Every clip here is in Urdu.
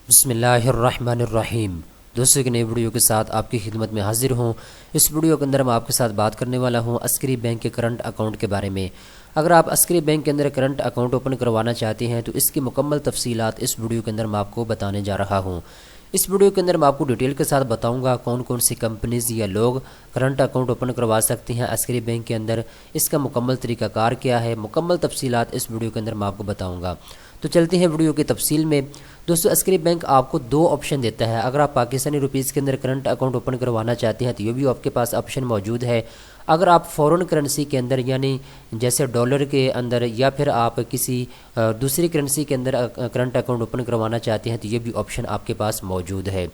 بسم اللہ الرحمن الرحیم۔ دوستوں کی نئی ویڈیو کے ساتھ آپ کی خدمت میں حاضر ہوں۔ اس ویڈیو کے اندر میں آپ کے ساتھ بات کرنے والا ہوں عسکری بینک کے کرنٹ اکاؤنٹ کے بارے میں۔ اگر آپ عسکری بینک کے اندر کرنٹ اکاؤنٹ اوپن کروانا چاہتے ہیں تو اس کی مکمل تفصیلات اس ویڈیو کے اندر میں آپ کو بتانے جا رہا ہوں۔ اس ویڈیو کے اندر میں آپ کو ڈیٹیل کے ساتھ بتاؤں گا کون کون سی کمپنیز یا لوگ کرنٹ اکاؤنٹ اوپن کروا سکتے ہیں عسکری بینک کے اندر، اس کا مکمل طریقہ کار کیا ہے، مکمل تفصیلات اس ویڈیو کے اندر میں آپ کو بتاؤں گا۔ تو چلتے ہیں ویڈیو کی تفصیل میں۔ دوستو عسکری بینک آپ کو دو آپشن دیتا ہے۔ اگر آپ پاکستانی روپیز کے اندر کرنٹ اکاؤنٹ اوپن کروانا چاہتے ہیں تو یہ بھی آپ کے پاس آپشن موجود ہے۔ اگر آپ فورن کرنسی کے اندر یعنی جیسے ڈالر کے اندر یا پھر آپ کسی دوسری کرنسی کے اندر کرنٹ اکاؤنٹ اوپن کروانا چاہتے ہیں تو یہ بھی آپشن آپ کے پاس موجود ہے۔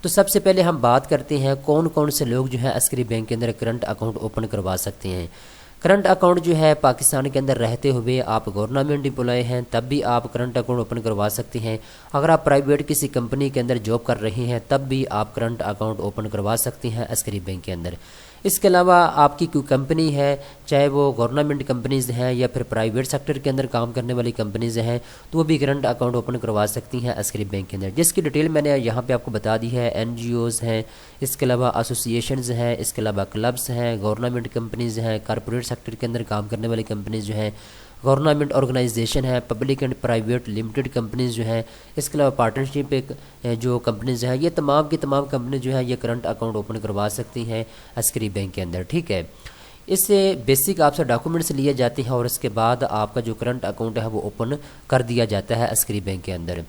تو سب سے پہلے ہم بات کرتے ہیں کون کون سے لوگ جو ہے عسکری بینک کے اندر کرنٹ اکاؤنٹ اوپن کروا سکتے ہیں۔ کرنٹ اکاؤنٹ جو ہے پاکستان کے اندر رہتے ہوئے آپ گورنمنٹ امپلائی ہیں تب بھی آپ کرنٹ اکاؤنٹ اوپن کروا سکتے ہیں۔ اگر آپ پرائیویٹ کسی کمپنی کے اندر جاب کر رہے ہیں تب بھی آپ کرنٹ اکاؤنٹ اوپن کروا سکتے ہیں عسکری بینک کے اندر۔ اس کے علاوہ آپ کی کوئی کمپنی ہے، چاہے وہ گورنمنٹ کمپنیز ہیں یا پھر پرائیویٹ سیکٹر کے اندر کام کرنے والی کمپنیز ہیں، تو وہ بھی کرنٹ اکاؤنٹ اوپن کروا سکتی ہیں عسکری بینک کے اندر، جس کی ڈیٹیل میں نے یہاں پہ آپ کو بتا دی ہے۔ این جی اوز ہیں، اس کے علاوہ ایسوسیشنز ہیں، اس کے علاوہ کلبس ہیں، گورنمنٹ کمپنیز ہیں، کارپوریٹ سیکٹر کے اندر کام کرنے والی کمپنیز جو ہیں، گورنمنٹ آرگنائزیشن ہے، public and private limited companies جو ہیں، اس کے علاوہ پارٹنرشپ جو کمپنیز ہیں، یہ تمام کی تمام کمپنیز جو ہیں یہ کرنٹ اکاؤنٹ اوپن کروا سکتی ہیں عسکری بینک کے اندر، ٹھیک ہے۔ اس سے بیسک آپ سے ڈاکومنٹس لیے جاتے ہیں اور اس کے بعد آپ کا جو کرنٹ اکاؤنٹ ہے وہ اوپن کر دیا جاتا ہے عسکری بینک کے اندر۔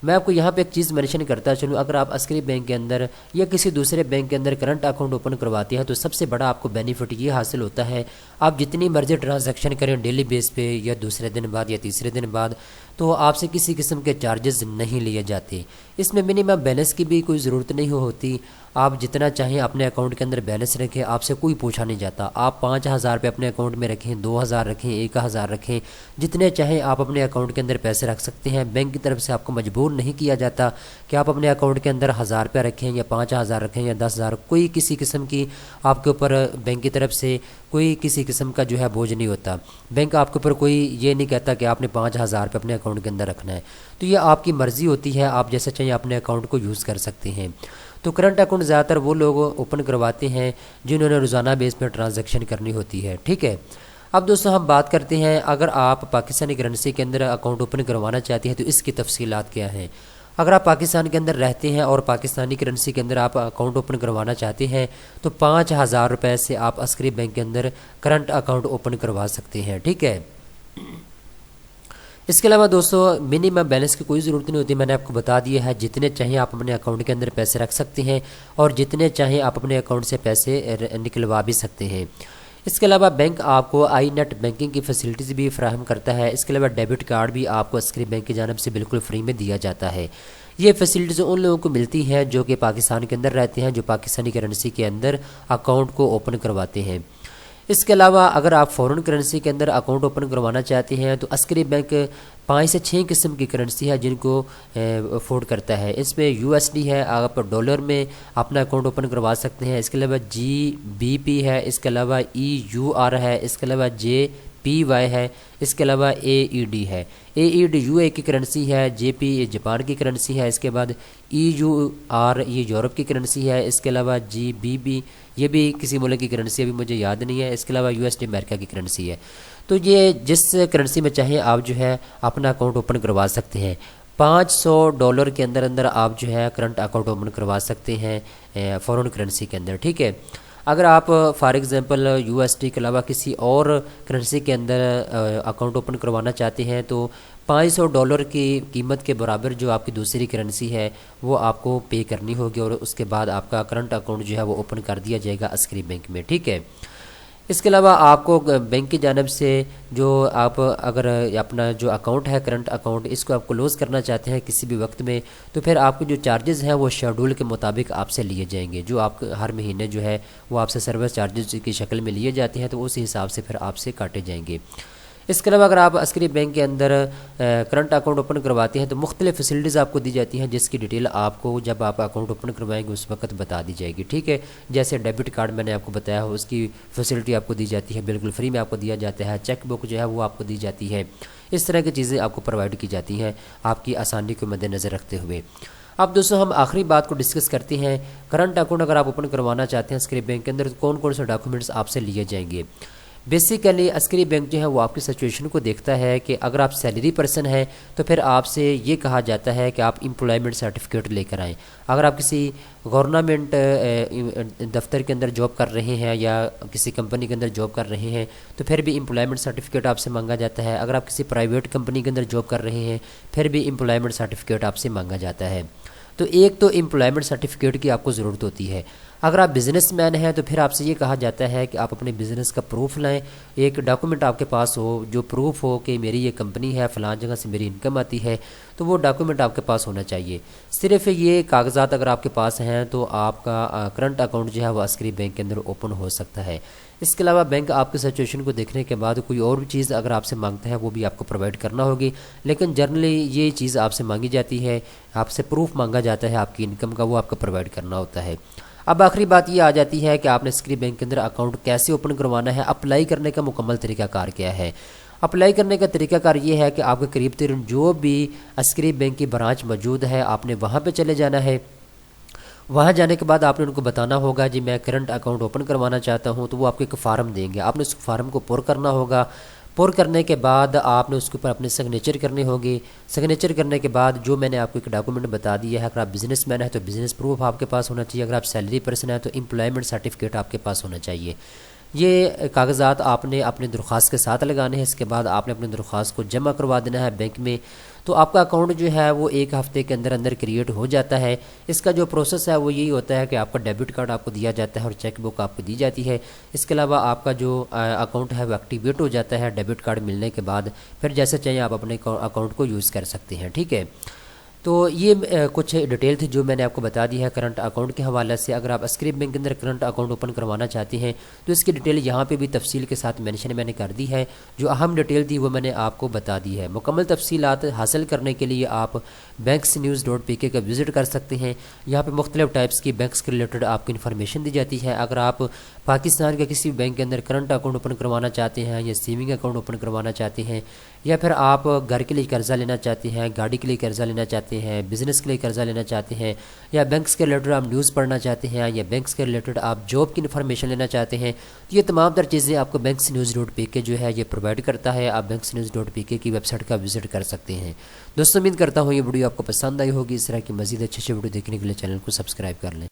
میں آپ کو یہاں پہ ایک چیز مینشن کرتا چلوں، اگر آپ عسکری بینک کے اندر یا کسی دوسرے بینک کے اندر کرنٹ اکاؤنٹ اوپن کرواتے ہیں تو سب سے بڑا آپ کو بینیفٹ یہ حاصل ہوتا ہے، آپ جتنی مرضی ٹرانزیکشن کریں ڈیلی بیس پہ یا دوسرے دن بعد یا تیسرے دن بعد، تو آپ سے کسی قسم کے چارجز نہیں لیے جاتے۔ اس میں منیمم بیلنس کی بھی کوئی ضرورت نہیں ہوتی، آپ جتنا چاہیں اپنے اکاؤنٹ کے اندر بیلنس رکھیں، آپ سے کوئی پوچھا نہیں جاتا۔ آپ 5,000 روپے اپنے اکاؤنٹ میں رکھیں، 2,000 رکھیں، 1,000 رکھیں، جتنے چاہیں آپ اپنے اکاؤنٹ کے اندر پیسے رکھ سکتے ہیں۔ بینک کی طرف سے آپ کو مجبور نہیں کیا جاتا کہ آپ اپنے اکاؤنٹ کے اندر 1,000 روپے رکھیں یا 5,000 رکھیں یا 10,000، کوئی کسی قسم کی آپ کے اوپر بینک کی طرف سے کوئی کسی قسم کا جو ہے بوجھ نہیں ہوتا۔ بینک آپ کے اوپر کوئی یہ نہیں کہتا کہ آپ نے 5,000 روپے اپنے اکاؤنٹ کے اندر رکھنا ہے، تو یہ آپ کی مرضی ہوتی ہے، آپ جیسے چاہیں اپنے اکاؤنٹ کو یوز کر سکتے ہیں۔ تو کرنٹ اکاؤنٹ زیادہ تر وہ لوگ اوپن کرواتے ہیں جنہوں نے روزانہ بیس پہ ٹرانزیکشن کرنی ہوتی ہے، ٹھیک ہے۔ اب دوستوں ہم بات کرتے ہیں اگر آپ پاکستانی کرنسی کے اندر اکاؤنٹ اوپن کروانا چاہتے ہیں تو اس کی تفصیلات کیا ہیں۔ اگر آپ پاکستان کے اندر رہتے ہیں اور پاکستانی کرنسی کے اندر آپ اکاؤنٹ اوپن کروانا چاہتے ہیں تو 5,000 روپے سے آپ عسکری بینک کے اندر کرنٹ اکاؤنٹ اوپن کروا سکتے ہیں، ٹھیک ہے۔ اس کے علاوہ دوستو منیمم بیلنس کی کوئی ضرورت نہیں ہوتی، میں نے آپ کو بتا دیا ہے، جتنے چاہیں آپ اپنے اکاؤنٹ کے اندر پیسے رکھ سکتے ہیں اور جتنے چاہیں آپ اپنے اکاؤنٹ سے پیسے نکلوا بھی سکتے ہیں۔ اس کے علاوہ بینک آپ کو آئی نیٹ بینکنگ کی فیسلٹیز بھی فراہم کرتا ہے۔ اس کے علاوہ ڈیبٹ کارڈ بھی آپ کو عسکری بینک کی جانب سے بالکل فری میں دیا جاتا ہے۔ یہ فیسلٹیز ان لوگوں کو ملتی ہیں جو کہ پاکستان کے اندر رہتے ہیں، جو پاکستانی کرنسی کے اندر اکاؤنٹ کو اوپن کرواتے ہیں۔ اس کے علاوہ اگر آپ فورن کرنسی کے اندر اکاؤنٹ اوپن کروانا چاہتے ہیں تو عسکری بینک 5 سے 6 قسم کی کرنسی ہے جن کو افورڈ کرتا ہے۔ اس میں یو ایس ڈی ہے، آپ ڈالر میں اپنا اکاؤنٹ اوپن کروا سکتے ہیں۔ اس کے علاوہ جی بی پی ہے، اس کے علاوہ ای یو آر ہے، اس کے علاوہ جے پی وائی ہے، اس کے علاوہ اے ای ڈی ہے۔ اے ای ڈی یو اے کی کرنسی ہے، جے پی جاپان کی کرنسی ہے، اس کے بعد ای یو آر یہ یورپ کی کرنسی ہے، اس کے علاوہ جی بی بی یہ بھی کسی ملک کی کرنسی ابھی مجھے یاد نہیں ہے، اس کے علاوہ یو ایس ڈی امریکہ کی کرنسی ہے۔ تو یہ جس کرنسی میں چاہیں آپ جو ہے اپنا اکاؤنٹ اوپن کروا سکتے ہیں۔ $500 کے اندر اندر آپ جو ہے کرنٹ اکاؤنٹ اوپن کروا سکتے ہیں فورن کرنسی کے اندر، ٹھیک ہے۔ اگر آپ for example U S D کے علاوہ کسی اور کرنسی کے اندر اکاؤنٹ اوپن کروانا چاہتے ہیں تو $500 کی قیمت کے برابر جو آپ کی دوسری کرنسی ہے وہ آپ کو پے کرنی ہوگی اور اس کے بعد آپ کا کرنٹ اکاؤنٹ جو ہے وہ اوپن کر دیا جائے گا عسکری بینک میں، ٹھیک ہے۔ اس کے علاوہ آپ کو بینک کی جانب سے جو آپ اگر اپنا جو اکاؤنٹ ہے کرنٹ اکاؤنٹ اس کو آپ کلوز کرنا چاہتے ہیں کسی بھی وقت میں تو پھر آپ کو جو چارجز ہیں وہ شیڈول کے مطابق آپ سے لیے جائیں گے، جو آپ ہر مہینے جو ہے وہ آپ سے سروس چارجز کی شکل میں لیے جاتے ہیں تو اس حساب سے پھر آپ سے کاٹے جائیں گے۔ اس کے علاوہ اگر آپ عسکری بینک کے اندر کرنٹ اکاؤنٹ اوپن کرواتے ہیں تو مختلف فیسلٹیز آپ کو دی جاتی ہیں، جس کی ڈیٹیل آپ کو جب آپ اکاؤنٹ اوپن کروائیں گے اس وقت بتا دی جائے گی، ٹھیک ہے۔ جیسے ڈیبٹ کارڈ میں نے آپ کو بتایا ہو، اس کی فیسلٹی آپ کو دی جاتی ہے، بالکل فری میں آپ کو دیا جاتا ہے۔ چیک بک جو ہے وہ آپ کو دی جاتی ہے۔ اس طرح کی چیزیں آپ کو پرووائڈ کی جاتی ہیں آپ کی آسانی کو مد نظر رکھتے ہوئے۔ اب دوستوں ہم آخری بات کو ڈسکس کرتے ہیں، کرنٹ اکاؤنٹ اگر آپ اوپن کروانا چاہتے ہیں عسکری بینک کے اندر تو کون کون سے ڈاکومنٹس آپ سے لیے جائیں گے۔ بیسیکلی عسکری بینک جو ہے وہ آپ کی سچویشن کو دیکھتا ہے کہ اگر آپ سیلری پرسن ہیں تو پھر آپ سے یہ کہا جاتا ہے کہ آپ امپلائمنٹ سرٹیفکیٹ لے کر آئیں۔ اگر آپ کسی گورنمنٹ دفتر کے اندر جاب کر رہے ہیں یا کسی کمپنی کے اندر جاب کر رہے ہیں تو پھر بھی امپلائمنٹ سرٹیفکیٹ آپ سے مانگا جاتا ہے۔ اگر آپ کسی پرائیویٹ کمپنی کے اندر جاب کر رہے ہیں پھر بھی امپلائمنٹ سرٹیفکیٹ آپ سے مانگا جاتا ہے۔ تو ایک تو امپلائمنٹ سرٹیفکیٹ کی آپ کو ضرورت ہوتی ہے۔ اگر آپ بزنس مین ہیں تو پھر آپ سے یہ کہا جاتا ہے کہ آپ اپنے بزنس کا پروف لائیں، ایک ڈاکومنٹ آپ کے پاس ہو جو پروف ہو کہ میری یہ کمپنی ہے، فلاں جگہ سے میری انکم آتی ہے، تو وہ ڈاکومنٹ آپ کے پاس ہونا چاہیے۔ صرف یہ کاغذات اگر آپ کے پاس ہیں تو آپ کا کرنٹ اکاؤنٹ جو ہے وہ عسکری بینک کے اندر اوپن ہو سکتا ہے۔ اس کے علاوہ بینک آپ کی سچویشن کو دیکھنے کے بعد کوئی اور بھی چیز اگر آپ سے مانگتا ہے وہ بھی آپ کو پرووائڈ کرنا ہوگی، لیکن جنرلی یہ چیز آپ سے مانگی جاتی ہے، آپ سے پروف مانگا جاتا ہے آپ کی انکم کا، وہ آپ کو پرووائڈ کرنا ہوتا ہے۔ اب آخری بات یہ آ جاتی ہے کہ آپ نے عسکری بینک کے اندر اکاؤنٹ کیسے اوپن کروانا ہے، اپلائی کرنے کا مکمل طریقہ کار کیا ہے۔ اپلائی کرنے کا طریقہ کار یہ ہے کہ آپ کے قریب ترین جو بھی عسکری بینک کی برانچ موجود ہے آپ نے وہاں پہ چلے جانا ہے۔ وہاں جانے کے بعد آپ نے ان کو بتانا ہوگا جی میں کرنٹ اکاؤنٹ اوپن کروانا چاہتا ہوں، تو وہ آپ کو ایک فارم دیں گے، آپ نے اس فارم کو پر کرنا ہوگا۔ پر کرنے کے بعد آپ نے اس کے اوپر اپنے سگنیچر کرنے ہوگی۔ سگنیچر کرنے کے بعد جو میں نے آپ کو ایک ڈاکومنٹ بتا دیا ہے، اگر آپ بزنس مین ہیں تو بزنس پروف آپ کے پاس ہونا چاہیے، اگر آپ سیلری پرسن ہیں تو امپلائمنٹ سرٹیفکیٹ آپ کے پاس ہونا چاہیے۔ یہ کاغذات آپ نے اپنے درخواست کے ساتھ لگانے ہیں۔ اس کے بعد آپ نے اپنے درخواست کو جمع کروا دینا ہے بینک میں، تو آپ کا اکاؤنٹ جو ہے وہ ایک ہفتے کے اندر اندر کریٹ ہو جاتا ہے۔ اس کا جو پروسیس ہے وہ یہی ہوتا ہے کہ آپ کا ڈیبٹ کارڈ آپ کو دیا جاتا ہے اور چیک بک آپ کو دی جاتی ہے۔ اس کے علاوہ آپ کا جو اکاؤنٹ ہے وہ ایکٹیویٹ ہو جاتا ہے ڈیبٹ کارڈ ملنے کے بعد، پھر جیسے چاہیں آپ اپنے اکاؤنٹ کو یوز کر سکتے ہیں، ٹھیک ہے۔ تو یہ کچھ ڈیٹیل تھی جو میں نے آپ کو بتا دی ہے کرنٹ اکاؤنٹ کے حوالے سے۔ اگر آپ عسکری بینک کے اندر کرنٹ اکاؤنٹ اوپن کروانا چاہتے ہیں تو اس کی ڈیٹیل یہاں پہ بھی تفصیل کے ساتھ مینشن میں نے کر دی ہے، جو اہم ڈیٹیل تھی وہ میں نے آپ کو بتا دی ہے۔ مکمل تفصیلات حاصل کرنے کے لیے آپ banksnews.pk کا وزٹ کر سکتے ہیں۔ یہاں پہ مختلف ٹائپس کی بینکس کے ریلیٹڈ آپ کو انفارمیشن دی جاتی ہے۔ اگر آپ پاکستان کے کسی بینک کے اندر کرنٹ اکاؤنٹ اوپن کروانا چاہتے ہیں یا سیونگ اکاؤنٹ اوپن کروانا چاہتے ہیں، یا پھر آپ گھر کے لیے قرضہ لینا چاہتے ہیں، گاڑی کے لیے قرضہ لینا چاہتے ہیں، بزنس کے لیے قرضہ لینا چاہتے ہیں، یا بینکس کے ریلیٹڈ آپ نیوز پڑھنا چاہتے ہیں، یا بینکس کے ریلیٹڈ آپ جاب کی انفارمیشن لینا چاہتے ہیں، تو یہ تمام تر چیزیں آپ کو banksnews.pk جو ہے یہ پرووائڈ کرتا ہے۔ آپ banksnews.pk کی ویب سائٹ کا وزٹ کر سکتے ہیں۔ دوستوں امید کرتا ہوں یہ ویڈیو آپ کو پسند آئی ہوگی۔ اس طرح کی مزید اچھے ویڈیو دیکھنے کے لیے چینل کو سبسکرائب کر لیں۔